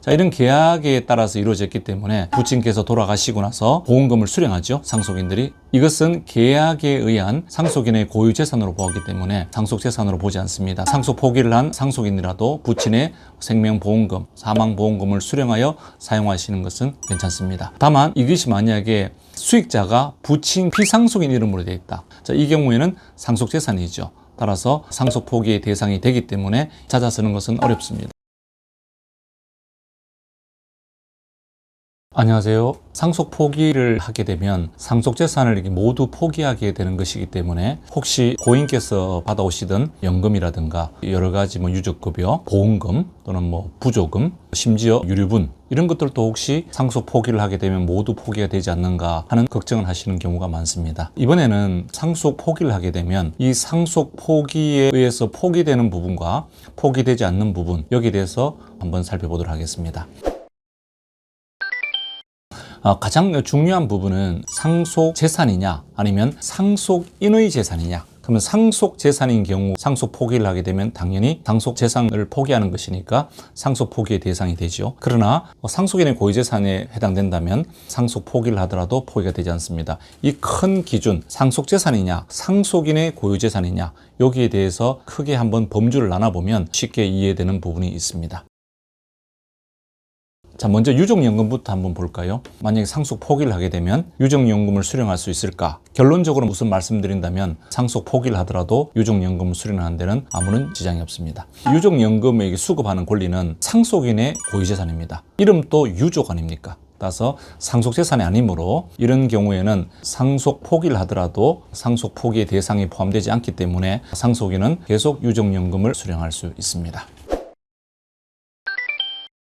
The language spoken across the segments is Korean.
자, 이런 계약에 따라서 이루어졌기 때문에 부친께서 돌아가시고 나서 보험금을 수령하죠. 상속인들이. 이것은 계약에 의한 상속인의 고유재산으로 보았기 때문에 상속재산으로 보지 않습니다. 상속 포기를 한 상속인이라도 부친의 생명보험금, 사망보험금을 수령하여 사용하시는 것은 괜찮습니다. 다만 이것이 만약에 수익자가 부친 피상속인 이름으로 되어 있다. 자, 이 경우에는 상속재산이죠. 따라서 상속 포기의 대상이 되기 때문에 찾아 쓰는 것은 어렵습니다. 안녕하세요. 상속 포기를 하게 되면 상속재산을 모두 포기하게 되는 것이기 때문에 혹시 고인께서 받아오시던 연금이라든가 여러 가지 유족급여, 보험금 또는 부조금, 심지어 유류분 이런 것들도 혹시 상속 포기를 하게 되면 모두 포기가 되지 않는가 하는 걱정을 하시는 경우가 많습니다. 이번에는 상속 포기를 하게 되면 이 상속 포기에 의해서 포기되는 부분과 포기되지 않는 부분 여기에 대해서 한번 살펴보도록 하겠습니다. 가장 중요한 부분은 상속 재산이냐 아니면 상속인의 재산이냐. 그러면 상속 재산인 경우 상속 포기를 하게 되면 당연히 상속 재산을 포기하는 것이니까 상속 포기의 대상이 되죠. 그러나 상속인의 고유재산에 해당된다면 상속 포기를 하더라도 포기가 되지 않습니다. 이 큰 기준, 상속 재산이냐 상속인의 고유재산이냐 여기에 대해서 크게 한번 범주를 나눠보면 쉽게 이해되는 부분이 있습니다. 자, 먼저 유족연금부터 한번 볼까요? 만약에 상속 포기를 하게 되면 유족연금을 수령할 수 있을까? 결론적으로 무슨 말씀드린다면 상속 포기를 하더라도 유족연금을 수령하는 데는 아무런 지장이 없습니다. 유족연금에게 수급하는 권리는 상속인의 고유재산입니다. 이름도 유족 아닙니까? 따라서 상속재산이 아니므로 이런 경우에는 상속 포기를 하더라도 상속 포기의 대상이 포함되지 않기 때문에 상속인은 계속 유족연금을 수령할 수 있습니다.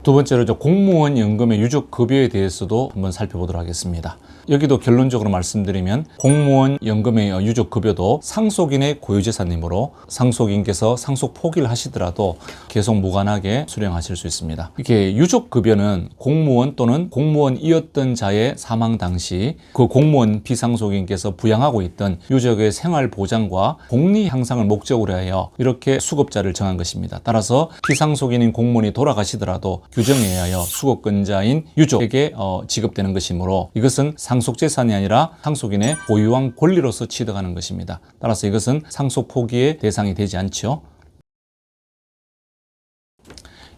두 번째로 공무원 연금의 유족급여에 대해서도 한번 살펴보도록 하겠습니다. 여기도 결론적으로 말씀드리면 공무원 연금의 유족급여도 상속인의 고유재산이므로 상속인께서 상속 포기를 하시더라도 계속 무관하게 수령하실 수 있습니다. 이렇게 유족급여는 공무원 또는 공무원이었던 자의 사망 당시 그 공무원 비상속인께서 부양하고 있던 유족의 생활 보장과 복리 향상을 목적으로 하여 이렇게 수급자를 정한 것입니다. 따라서 비상속인인 공무원이 돌아가시더라도 규정에 의하여 수급권자인 유족에게 지급되는 것이므로 이것은 상속재산이 아니라 상속인의 고유한 권리로서 취득하는 것입니다. 따라서 이것은 상속 포기의 대상이 되지 않죠.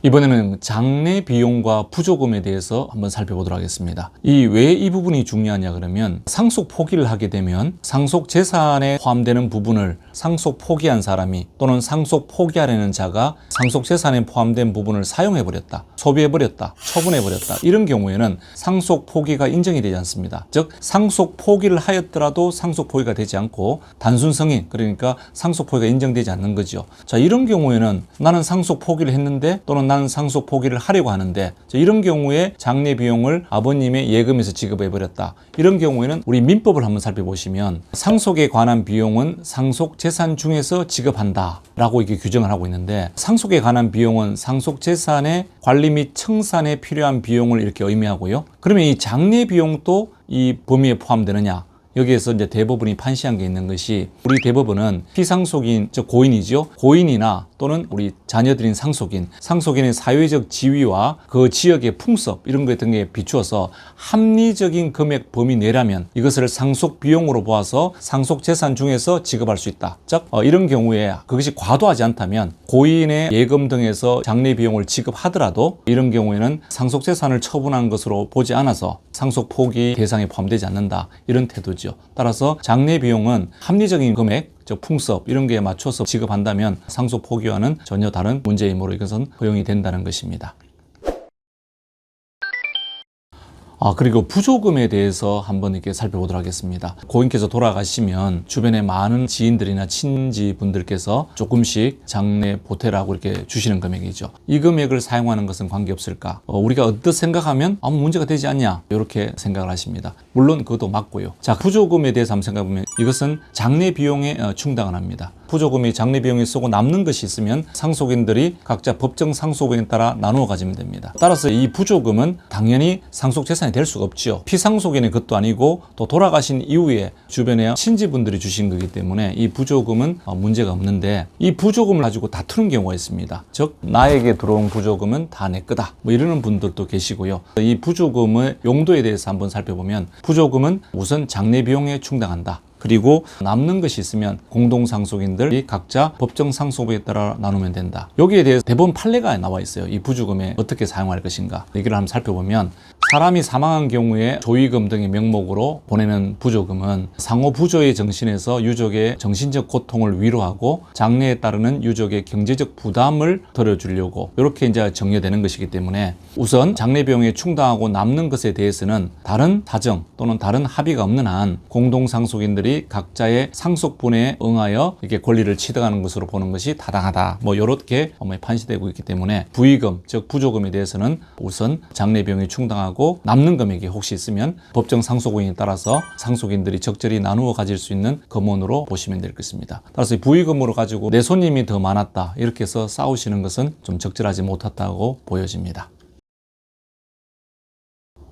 이번에는 장례 비용과 부조금에 대해서 한번 살펴보도록 하겠습니다. 왜 이 부분이 중요하냐 그러면 상속 포기를 하게 되면 상속 재산에 포함되는 부분을 상속 포기한 사람이 또는 상속 포기하려는 자가 상속 재산에 포함된 부분을 사용해버렸다, 소비해버렸다, 처분해버렸다 이런 경우에는 상속 포기가 인정이 되지 않습니다. 즉 상속 포기를 하였더라도 상속 포기가 되지 않고 단순 승인 그러니까 상속 포기가 인정되지 않는 거죠. 자, 이런 경우에는 나는 상속 포기를 했는데 또는 나는 상속 포기를 하려고 하는데 이런 경우에 장례 비용을 아버님의 예금에서 지급해버렸다. 이런 경우에는 우리 민법을 한번 살펴보시면 상속에 관한 비용은 상속 재산 중에서 지급한다 라고 이렇게 규정을 하고 있는데 상속에 관한 비용은 상속 재산의 관리 및 청산에 필요한 비용을 이렇게 의미하고요. 그러면 이 장례 비용도 이 범위에 포함되느냐? 여기에서 이제 대법원이 판시한 게 있는 것이 우리 대법원은 피상속인, 즉 고인이죠. 고인이나 또는 우리 자녀들인 상속인, 상속인의 사회적 지위와 그 지역의 풍습 이런 것 등에 비추어서 합리적인 금액 범위 내라면 이것을 상속 비용으로 보아서 상속 재산 중에서 지급할 수 있다. 즉 이런 경우에 그것이 과도하지 않다면 고인의 예금 등에서 장례 비용을 지급하더라도 이런 경우에는 상속 재산을 처분한 것으로 보지 않아서 상속 포기 대상에 포함되지 않는다. 이런 태도죠. 따라서 장례 비용은 합리적인 금액, 즉 풍습 이런 거에 맞춰서 지급한다면 상속 포기와는 전혀 다른 문제이므로 이것은 허용이 된다는 것입니다. 그리고 부조금에 대해서 한번 이렇게 살펴보도록 하겠습니다. 고인께서 돌아가시면 주변에 많은 지인들이나 친지분들께서 조금씩 장례 보태라고 이렇게 주시는 금액이죠. 이 금액을 사용하는 것은 관계없을까? 우리가 어떻게 생각하면 아무 문제가 되지 않냐? 이렇게 생각을 하십니다. 물론 그것도 맞고요. 자, 부조금에 대해서 한번 생각해보면 이것은 장례 비용에 충당을 합니다. 부조금이 장례 비용에 쓰고 남는 것이 있으면 상속인들이 각자 법정 상속인에 따라 나누어 가지면 됩니다. 따라서 이 부조금은 당연히 상속 재산이 될 수가 없죠. 피상속인의 것도 아니고 또 돌아가신 이후에 주변에 친지분들이 주신 거기 때문에 이 부조금은 문제가 없는데, 이 부조금을 가지고 다투는 경우가 있습니다. 즉 나에게 들어온 부조금은 다 내 거다 뭐 이러는 분들도 계시고요. 이 부조금의 용도에 대해서 한번 살펴보면, 부조금은 우선 장례 비용에 충당한다. 그리고 남는 것이 있으면 공동상속인들이 각자 법정 상속에 따라 나누면 된다. 여기에 대해서 대법원 판례가 나와 있어요. 이 부조금에 어떻게 사용할 것인가. 이걸 한번 살펴보면, 사람이 사망한 경우에 조의금 등의 명목으로 보내는 부조금은 상호 부조의 정신에서 유족의 정신적 고통을 위로하고 장래에 따르는 유족의 경제적 부담을 덜어주려고 이렇게 이제 정려되는 것이기 때문에, 우선 장례 비용에 충당하고 남는 것에 대해서는 다른 사정 또는 다른 합의가 없는 한 공동상속인들이 각자의 상속분에 응하여 이렇게 권리를 취득하는 것으로 보는 것이 타당하다. 뭐 이렇게 판시되고 있기 때문에, 부의금 즉 부조금에 대해서는 우선 장례 비용에 충당하고 남는 금액이 혹시 있으면 법정 상속인에 따라서 상속인들이 적절히 나누어 가질 수 있는 금원으로 보시면 될 것입니다. 따라서 부의금으로 가지고 내 손님이 더 많았다 이렇게 해서 싸우시는 것은 좀 적절하지 못하다고 보여집니다.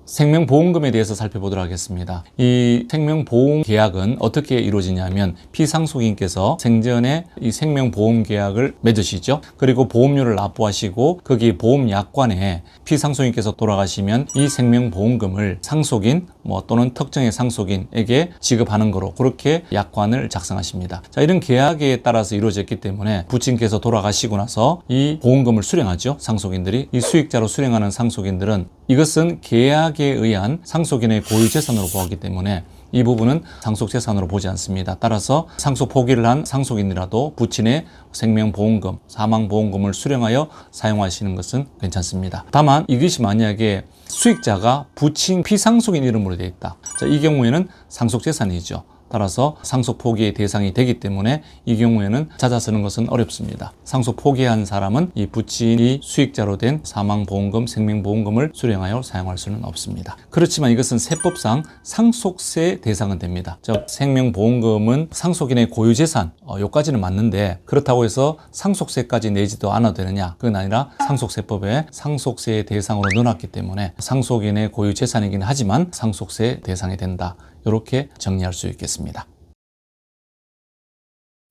생명보험금에 대해서 살펴보도록 하겠습니다. 이 생명보험 계약은 어떻게 이루어지냐면, 피상속인께서 생전에 이 생명보험 계약을 맺으시죠. 그리고 보험료를 납부하시고 거기 보험약관에 피상속인께서 돌아가시면 이 생명보험금을 상속인 또는 특정의 상속인에게 지급하는 거로 그렇게 약관을 작성하십니다. 자, 이런 계약에 따라서 이루어졌기 때문에 부친께서 돌아가시고 나서 이 보험금을 수령하죠. 상속인들이. 이 수익자로 수령하는 상속인들은 이것은 계약에 의한 상속인의 고유재산으로 보았기 때문에 이 부분은 상속재산으로 보지 않습니다. 따라서 상속 포기를 한 상속인이라도 부친의 생명보험금, 사망보험금을 수령하여 사용하시는 것은 괜찮습니다. 다만 이것이 만약에 수익자가 부친 피상속인 이름으로 되어 있다. 자, 이 경우에는 상속재산이죠. 따라서 상속 포기의 대상이 되기 때문에 이 경우에는 찾아 쓰는 것은 어렵습니다. 상속 포기한 사람은 이 부친이 수익자로 된 사망보험금, 생명보험금을 수령하여 사용할 수는 없습니다. 그렇지만 이것은 세법상 상속세 대상은 됩니다. 즉 생명보험금은 상속인의 고유재산, 여기까지는 맞는데 그렇다고 해서 상속세까지 내지도 않아도 되느냐? 그건 아니라 상속세법에 상속세의 대상으로 넣어놨기 때문에 상속인의 고유재산이긴 하지만 상속세 대상이 된다. 이렇게 정리할 수 있겠습니다.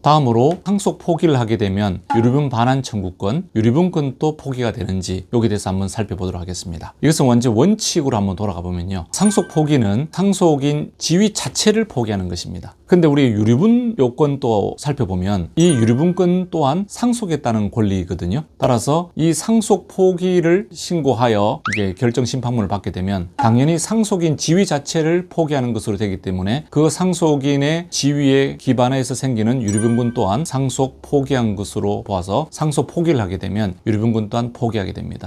다음으로 상속 포기를 하게 되면 유류분 반환 청구권, 유류분권도 포기가 되는지 여기에 대해서 한번 살펴보도록 하겠습니다. 이것은 완전 원칙으로 한번 돌아가 보면요. 상속 포기는 상속인 지위 자체를 포기하는 것입니다. 근데 우리 유류분 요건도 살펴보면 이 유류분권 또한 상속에 따른 권리이거든요. 따라서 이 상속 포기를 신고하여 이게 결정 심판문을 받게 되면 당연히 상속인 지위 자체를 포기하는 것으로 되기 때문에 그 상속인의 지위에 기반해서 생기는 유류분권 또한 상속 포기한 것으로 보아서 상속 포기를 하게 되면 유류분권 또한 포기하게 됩니다.